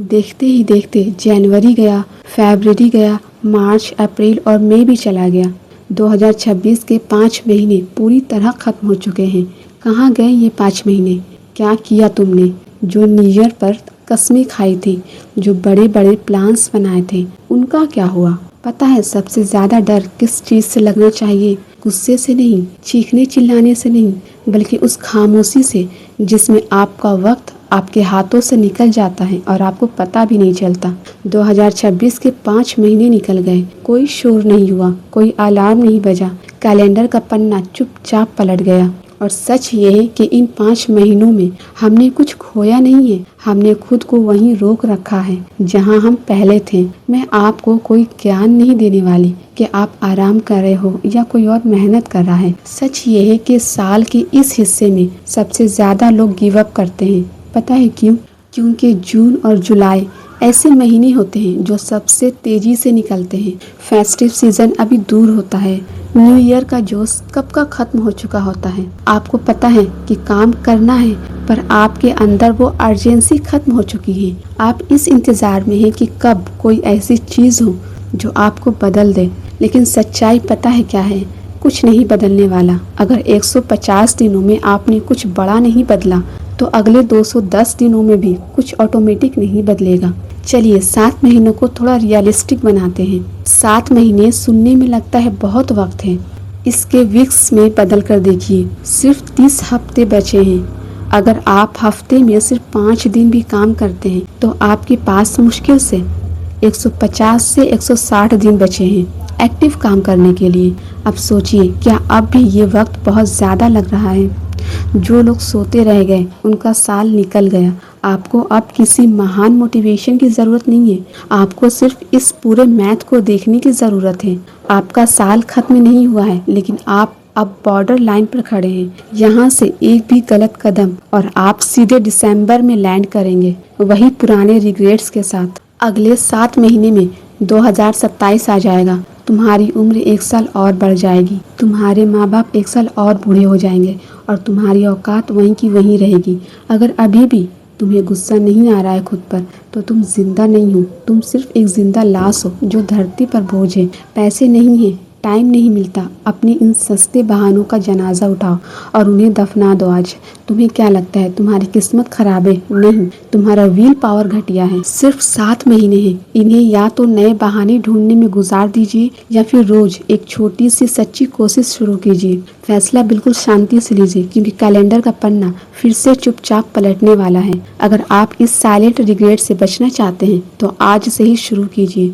دیکھتے ہی دیکھتے جنوری گیا، فیبرری گیا، مارچ، اپریل اور مئی بھی چلا گیا۔ 2026 کے 5 مہینے پوری طرح ختم ہو چکے ہیں۔ کہاں گئے یہ 5 مہینے؟ کیا کیا تم نے؟ جو نیو ایئر پر قسمیں کھائی تھی، جو بڑے بڑے پلانس بنائے تھے، ان کا کیا ہوا؟ پتہ ہے سب سے زیادہ ڈر کس چیز سے لگنا چاہیے؟ غصے سے نہیں، چیخنے چلانے سے نہیں، بلکہ اس خاموشی سے جس میں آپ کا وقت آپ کے ہاتھوں سے نکل جاتا ہے اور آپ کو پتہ بھی نہیں چلتا۔ 2026 کے 5 مہینے نکل گئے، کوئی شور نہیں ہوا، کوئی الارم نہیں بجا، کیلنڈر کا پنا چپ چاپ پلٹ گیا۔ اور سچ یہ ہے کہ ان 5 مہینوں میں ہم نے کچھ کھویا نہیں ہے، ہم نے خود کو وہیں روک رکھا ہے جہاں ہم پہلے تھے۔ میں آپ کو کوئی گیان نہیں دینے والی کہ آپ آرام کر رہے ہو یا کوئی اور محنت کر رہا ہے۔ سچ یہ ہے کہ سال کے اس حصے میں سب سے زیادہ لوگ گیو اپ کرتے ہیں۔ پتہ ہے کیوں؟ کیونکہ جون اور جولائی ایسے مہینے ہوتے ہیں جو سب سے تیزی سے نکلتے ہیں۔ فیسٹیو سیزن ابھی دور ہوتا ہے، نیو ایئر کا جوش کب کا ختم ہو چکا ہوتا ہے۔ آپ کو پتہ ہے کہ کام کرنا ہے، پر آپ کے اندر وہ ارجنسی ختم ہو چکی ہے۔ آپ اس انتظار میں ہیں کہ کب کوئی ایسی چیز ہو جو آپ کو بدل دے، لیکن سچائی پتہ ہے کیا ہے؟ کچھ نہیں بدلنے والا۔ اگر 150 دنوں میں آپ نے کچھ بڑا نہیں بدلا تو اگلے 210 دنوں میں بھی کچھ آٹومیٹک نہیں بدلے گا۔ چلیے 7 مہینوں کو تھوڑا ریئلسٹک بناتے ہیں۔ 7 مہینے سننے میں لگتا ہے بہت وقت ہے، اس کے ویکس میں بدل کر دیکھیے، صرف 30 ہفتے بچے ہیں۔ اگر آپ ہفتے میں صرف 5 دن بھی کام کرتے ہیں تو آپ کے پاس مشکل سے 150 سے 160 دن بچے ہیں ایکٹیو کام کرنے کے لیے۔ اب سوچئے، کیا اب بھی یہ وقت بہت زیادہ لگ رہا ہے؟ جو لوگ سوتے رہ گئے ان کا سال نکل گیا۔ آپ کو اب کسی مہان موٹیویشن کی ضرورت نہیں ہے، آپ کو صرف اس پورے میتھ کو دیکھنے کی ضرورت ہے۔ آپ کا سال ختم نہیں ہوا ہے، لیکن آپ اب بارڈر لائن پر کھڑے ہیں۔ یہاں سے ایک بھی غلط قدم اور آپ سیدھے دسمبر میں لینڈ کریں گے، وہی پرانے ریگریٹس کے ساتھ۔ اگلے 7 مہینے میں 2027 آ جائے گا، تمہاری عمر 1 سال اور بڑھ جائے گی، تمہارے ماں باپ 1 سال اور بوڑھے ہو جائیں گے اور تمہاری اوقات وہیں کی وہیں رہے گی۔ اگر ابھی بھی تمہیں غصہ نہیں آ رہا ہے خود پر تو تم زندہ نہیں ہو، تم صرف ایک زندہ لاش ہو جو دھرتی پر بوجھ ہے۔ پیسے نہیں ہیں، ٹائم نہیں ملتا، اپنے ان سستے بہانوں کا جنازہ اٹھاؤ اور انہیں دفنا دو آج۔ تمہیں کیا لگتا ہے تمہاری قسمت خراب ہے؟ نہیں، تمہارا ویل پاور گھٹیا ہے۔ صرف 7 مہینے ہیں، انہیں یا تو نئے بہانے ڈھونڈنے میں گزار دیجیے یا پھر روز ایک چھوٹی سی سچی کوشش شروع کیجیے۔ فیصلہ بالکل شانتی سے لیجیے، کیونکہ کیلنڈر کا پنا پھر سے چپ چاپ پلٹنے والا ہے۔ اگر آپ اس سائلنٹ ریگریٹ سے بچنا چاہتے ہیں تو آج سے ہی شروع کیجیے۔